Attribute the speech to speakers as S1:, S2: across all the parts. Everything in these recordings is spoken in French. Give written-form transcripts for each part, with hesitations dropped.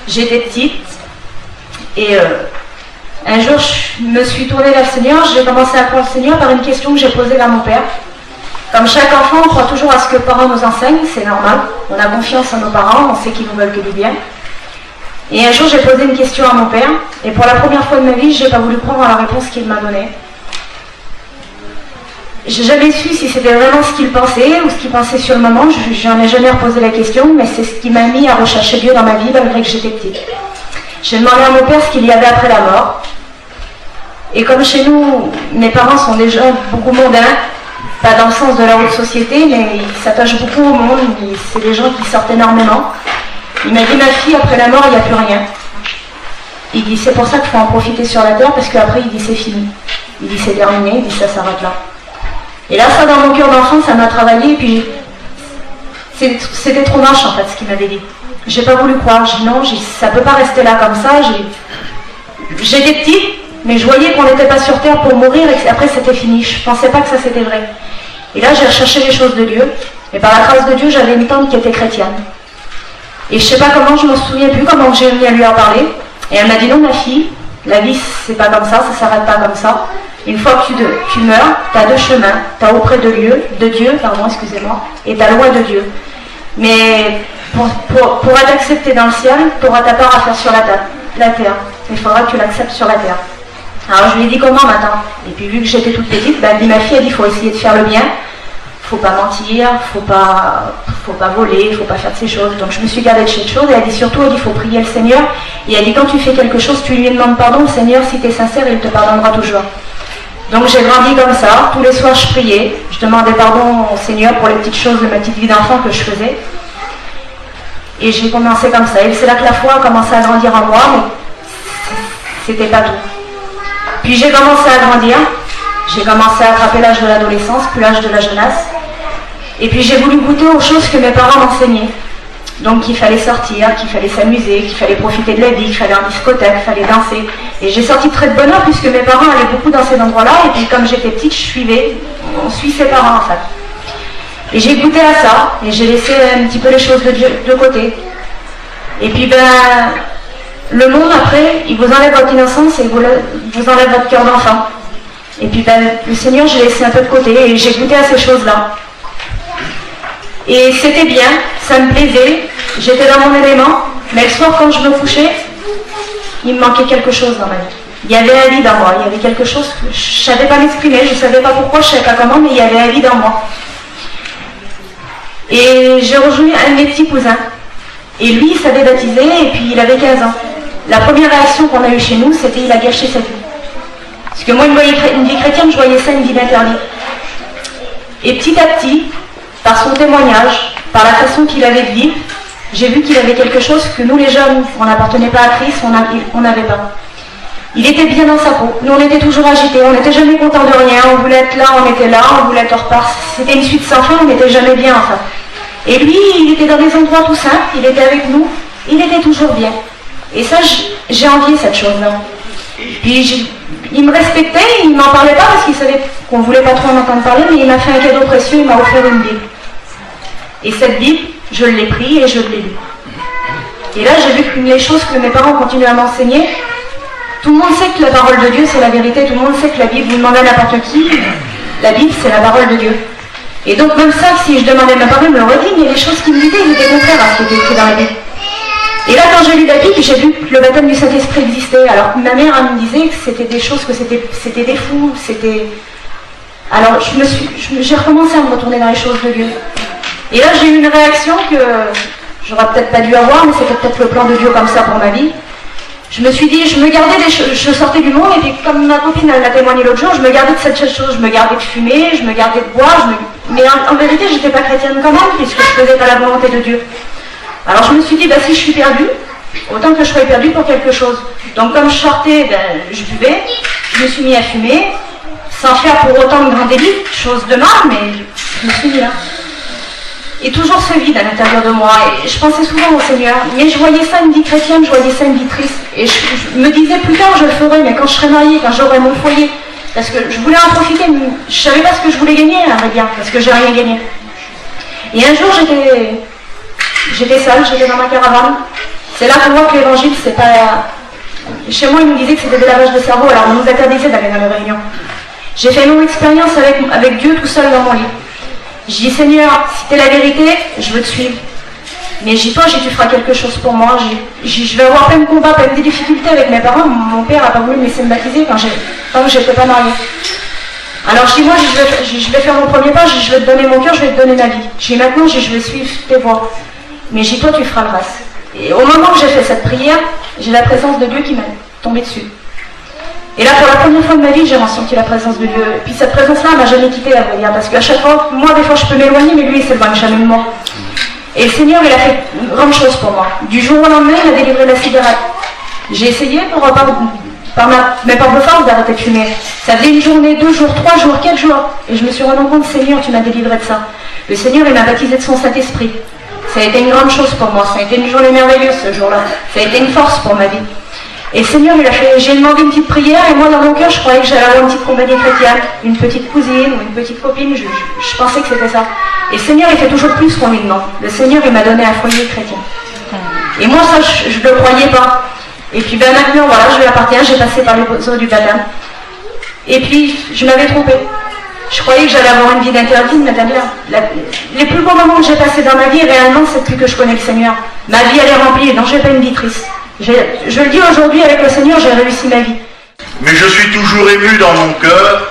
S1: J'étais petite et un jour je me suis tournée vers le Seigneur, j'ai commencé à croire le Seigneur par une question que j'ai posée à mon père. Comme chaque enfant, on croit toujours à ce que les parents nous enseignent, c'est normal. On a confiance en nos parents, on sait qu'ils nous veulent que du bien. Et un jour, j'ai posé une question à mon père, et pour la première fois de ma vie, je n'ai pas voulu croire à la réponse qu'il m'a donnée. J'ai jamais su si c'était vraiment ce qu'il pensait ou ce qu'il pensait sur le moment. Je n'en ai jamais reposé la question, mais c'est ce qui m'a mis à rechercher Dieu dans ma vie malgré que j'étais petite. J'ai demandé à mon père ce qu'il y avait après la mort. Et comme chez nous, mes parents sont des gens beaucoup mondains, pas dans le sens de la haute société, mais ils s'attachent beaucoup au monde, c'est des gens qui sortent énormément. Il m'a dit, ma fille, après la mort, il n'y a plus rien. Il dit, c'est pour ça qu'il faut en profiter sur la terre, parce qu'après, il dit, c'est fini. Il dit, c'est terminé, il dit, ça s'arrête là. Et là, ça, dans mon cœur d'enfant, ça m'a travaillé, et puis c'était trop moche, en fait, ce qu'il m'avait dit. J'ai pas voulu croire, j'ai dit non, ça peut pas rester là comme ça. J'étais petite, mais je voyais qu'on n'était pas sur terre pour mourir, et après, c'était fini. Je pensais pas que ça, c'était vrai. Et là, j'ai recherché les choses de Dieu, et par la grâce de Dieu, j'avais une tante qui était chrétienne. Et je sais pas comment, je m'en souviens plus comment j'ai mis à lui en parler. Et elle m'a dit, non ma fille, la vie c'est pas comme ça s'arrête pas comme ça. Une fois que tu meurs, tu as deux chemins. Tu as auprès de Dieu, excusez-moi, et tu as loin de Dieu. Mais pour être accepté dans le ciel, tu auras ta part à faire sur la terre. Il faudra que tu l'acceptes sur la terre. Alors je lui ai dit comment maintenant. Et puis vu que j'étais toute petite, elle dit, ma fille, elle dit, il faut essayer de faire le bien. Faut pas mentir, faut pas voler, faut pas faire de ces choses. Donc je me suis gardée de ces choses et elle dit surtout, il faut prier le Seigneur. Et elle dit quand tu fais quelque chose, tu lui demandes pardon, le Seigneur, si tu es sincère, il te pardonnera toujours. Donc j'ai grandi comme ça, tous les soirs je priais, je demandais pardon au Seigneur pour les petites choses de ma petite vie d'enfant que je faisais. Et j'ai commencé comme ça. Et c'est là que la foi a commencé à grandir en moi, mais c'était pas tout. Puis j'ai commencé à grandir, j'ai commencé à attraper l'âge de l'adolescence, puis l'âge de la jeunesse. Et puis j'ai voulu goûter aux choses que mes parents m'enseignaient. Donc qu'il fallait sortir, qu'il fallait s'amuser, qu'il fallait profiter de la vie, qu'il fallait en discothèque, qu'il fallait danser. Et j'ai sorti très de bonheur puisque mes parents allaient beaucoup dans ces endroits-là. Et puis comme j'étais petite, on suit ses parents en fait. Et j'ai goûté à ça et j'ai laissé un petit peu les choses de côté. Et puis le monde après, il vous enlève votre innocence et il vous enlève votre cœur d'enfant. Et puis le Seigneur, j'ai laissé un peu de côté et j'ai goûté à ces choses-là. Et c'était bien, ça me plaisait, j'étais dans mon élément, mais le soir quand je me couchais, il me manquait quelque chose dans ma vie. Il y avait un vide en moi, il y avait quelque chose que je ne savais pas m'exprimer, je ne savais pas pourquoi, je ne savais pas comment, mais il y avait un vide en moi. Et j'ai rejoint un de mes petits cousins. Et lui, il s'avait baptisé et puis il avait 15 ans. La première réaction qu'on a eue chez nous, c'était il a gâché sa vie. Parce que moi, une vie chrétienne, je voyais ça une vie d'interdit. Et petit à petit, par son témoignage, par la façon qu'il avait de vivre, j'ai vu qu'il avait quelque chose que nous les jeunes, on n'appartenait pas à Christ, on n'avait pas. Il était bien dans sa peau. Nous on était toujours agités, on n'était jamais contents de rien, on voulait être là, on était là, on voulait être hors part. C'était une suite sans fin, on n'était jamais bien en fait. Et lui, il était dans des endroits tout simples, il était avec nous, il était toujours bien. Et ça, j'ai envié cette chose-là. Puis il me respectait, il ne m'en parlait pas parce qu'il savait qu'on ne voulait pas trop en entendre parler, mais il m'a fait un cadeau précieux, il m'a offert une Bible. Et cette Bible, je l'ai prise et je l'ai lue. Et là, j'ai vu que les choses que mes parents continuaient à m'enseigner, tout le monde sait que la parole de Dieu, c'est la vérité, tout le monde sait que la Bible, vous demandez à n'importe qui, la Bible, c'est la parole de Dieu. Et donc même ça, si je demandais à mes parents, ils me l'auraient dit, mais les choses qu'ils me disaient, ils étaient contraires à ce qui était écrit dans la Bible. Et là, quand j'ai lu la Bible, j'ai vu que le baptême du Saint-Esprit existait. Alors ma mère, elle me disait que c'était des choses, que c'était des fous, c'était... Alors j'ai recommencé à me retourner dans les choses de Dieu. Et là, j'ai eu une réaction que j'aurais peut-être pas dû avoir, mais c'était peut-être le plan de Dieu comme ça pour ma vie. Je me suis dit, je me gardais je sortais du monde, et puis comme ma copine elle l'a témoigné l'autre jour, je me gardais de cette chose, je me gardais de fumer, je me gardais de boire, mais en vérité, je n'étais pas chrétienne quand même, puisque je ne faisais pas la volonté de Dieu. Alors je me suis dit, si je suis perdue, autant que je sois perdue pour quelque chose. Donc comme je sortais, je buvais, je me suis mis à fumer, sans faire pour autant de grand délit, chose de mal, mais je me suis mis là. Et toujours ce vide à l'intérieur de moi. Et je pensais souvent au Seigneur, mais je voyais ça une vie chrétienne, je voyais ça une vie triste. Et je me disais plus tard, je le ferai, mais quand je serai mariée, quand j'aurai mon foyer, parce que je voulais en profiter, mais je savais pas ce que je voulais gagner, à vrai dire, parce que j'ai rien gagné. Et un jour, j'étais seule, j'étais dans ma caravane, C'est là qu'on voit que l'évangile, c'est pas... Chez moi, ils nous disaient que c'était des lavages de cerveau, alors on nous interdisait d'aller dans les réunions. J'ai fait une longue expérience avec Dieu tout seul dans mon lit. Je dis, Seigneur, si t'es la vérité, je veux te suivre. Mais je dis, toi, tu feras quelque chose pour moi. Je vais avoir plein de combats, plein de difficultés avec mes parents. Mon père n'a pas voulu me laisser me baptiser tant que je n'étais pas mariée. Alors je dis, moi, je vais faire mon premier pas, je vais te donner mon cœur, je vais te donner ma vie. Je dis, maintenant, je vais suivre tes voies. Mais je dis, toi, tu feras le reste. Et au moment où j'ai fait cette prière, j'ai la présence de Dieu qui m'est tombée dessus. Et là, pour la première fois de ma vie, j'ai ressenti la présence de Dieu. Et puis cette présence-là m'a jamais quittée, à vrai dire, parce qu'à chaque fois, moi, des fois, je peux m'éloigner, mais lui, il s'éloigne jamais de moi. Et le Seigneur, il a fait une grande chose pour moi. Du jour au lendemain, il a délivré la cigarette. J'ai essayé mais par de force d'arrêter de fumer. Ça faisait une journée, 2 jours, 3 jours, 4 jours. Et je me suis rendu compte, Seigneur, tu m'as délivré de ça. Le Seigneur, il m'a baptisé de son Saint-Esprit. Ça a été une grande chose pour moi. Ça a été une journée merveilleuse ce jour-là. Ça a été une force pour ma vie. Et le Seigneur, j'ai demandé une petite prière, et moi, dans mon cœur, je croyais que j'allais avoir une petite compagnie chrétienne, une petite cousine ou une petite copine. Je pensais que c'était ça. Et le Seigneur, il fait toujours plus qu'on lui demande. Le Seigneur, il m'a donné un foyer chrétien. Et moi, ça, je ne le croyais pas. Et puis maintenant, voilà, je lui appartiens, j'ai passé par les eaux du baptême. Et puis, je m'avais trompée. Je croyais que j'allais avoir une vie d'interdit, mais les plus beaux moments que j'ai passés dans ma vie, réellement, c'est depuis que je connais le Seigneur. Ma vie, elle est remplie, donc j'ai pas une vie triste. Je le dis aujourd'hui, avec le Seigneur, j'ai réussi ma vie.
S2: Mais je suis toujours ému dans mon cœur,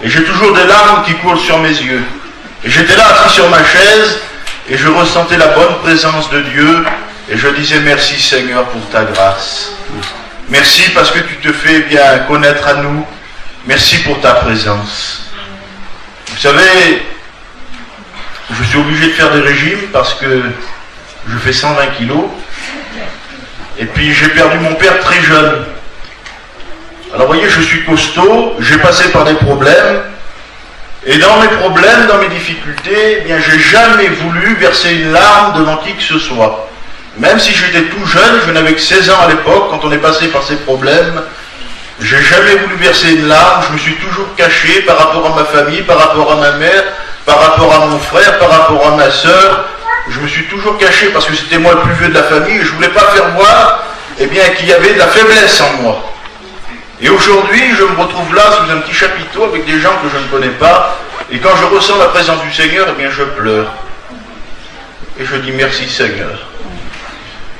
S2: et j'ai toujours des larmes qui coulent sur mes yeux. Et j'étais là, assis sur ma chaise, et je ressentais la bonne présence de Dieu, et je disais merci Seigneur pour ta grâce. Merci parce que tu te fais bien connaître à nous. Merci pour ta présence. Vous savez, je suis obligé de faire des régimes parce que je fais 120 kilos. Et puis j'ai perdu mon père très jeune. Alors vous voyez, je suis costaud, j'ai passé par des problèmes. Et dans mes problèmes, dans mes difficultés, eh bien, j'ai jamais voulu verser une larme devant qui que ce soit. Même si j'étais tout jeune, je n'avais que 16 ans à l'époque, quand on est passé par ces problèmes, j'ai jamais voulu verser une larme, je me suis toujours caché par rapport à ma famille, par rapport à ma mère, par rapport à mon frère, par rapport à ma sœur. Je me suis toujours caché parce que c'était moi le plus vieux de la famille et je ne voulais pas faire voir eh bien, qu'il y avait de la faiblesse en moi. Et aujourd'hui, je me retrouve là sous un petit chapiteau avec des gens que je ne connais pas. Et quand je ressens la présence du Seigneur, eh bien, je pleure. Et je dis merci Seigneur.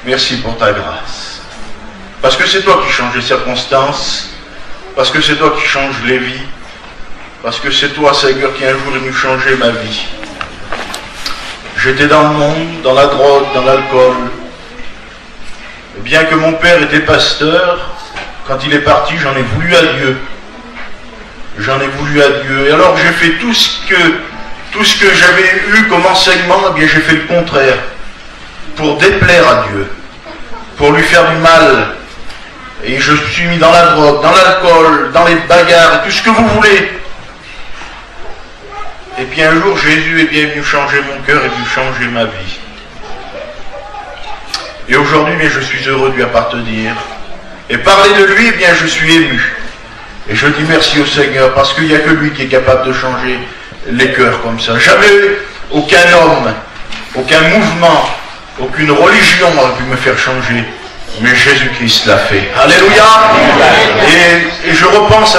S2: Merci pour ta grâce. Parce que c'est toi qui changes les circonstances. Parce que c'est toi qui changes les vies. Parce que c'est toi, Seigneur, qui un jour est venu changer ma vie. J'étais dans le monde, dans la drogue, dans l'alcool. Bien que mon père était pasteur, quand il est parti, j'en ai voulu à Dieu. J'en ai voulu à Dieu. Et alors j'ai fait tout ce que j'avais eu comme enseignement, eh bien j'ai fait le contraire. Pour déplaire à Dieu. Pour lui faire du mal. Et je me suis mis dans la drogue, dans l'alcool, dans les bagarres, tout ce que vous voulez. Et puis un jour, Jésus est bien venu changer mon cœur et venu changer ma vie. Et aujourd'hui, bien, je suis heureux de lui appartenir. Et parler de lui, eh bien, je suis ému. Et je dis merci au Seigneur, parce qu'il n'y a que lui qui est capable de changer les cœurs comme ça. Jamais aucun homme, aucun mouvement, aucune religion n'a pu me faire changer. Mais Jésus-Christ l'a fait. Alléluia. Et je repense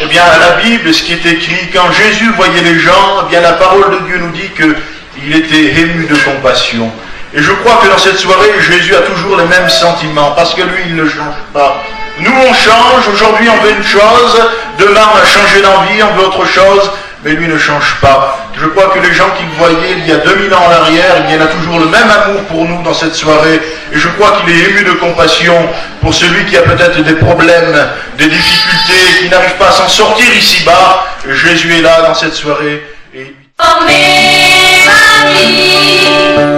S2: eh bien, à la Bible, ce qui est écrit. Quand Jésus voyait les gens, eh bien, la parole de Dieu nous dit qu'il était ému de compassion. Et je crois que dans cette soirée, Jésus a toujours les mêmes sentiments, parce que lui, il ne change pas. Nous, on change. Aujourd'hui, on veut une chose. Demain, on a changé d'envie, on veut autre chose. Mais lui ne change pas. Je crois que les gens qui le voyaient il y a 2000 ans en arrière, eh bien, il a toujours le même amour pour nous dans cette soirée. Et je crois qu'il est ému de compassion pour celui qui a peut-être des problèmes, des difficultés, qui n'arrive pas à s'en sortir ici-bas. Jésus est là dans cette soirée. Et...
S3: ma vie.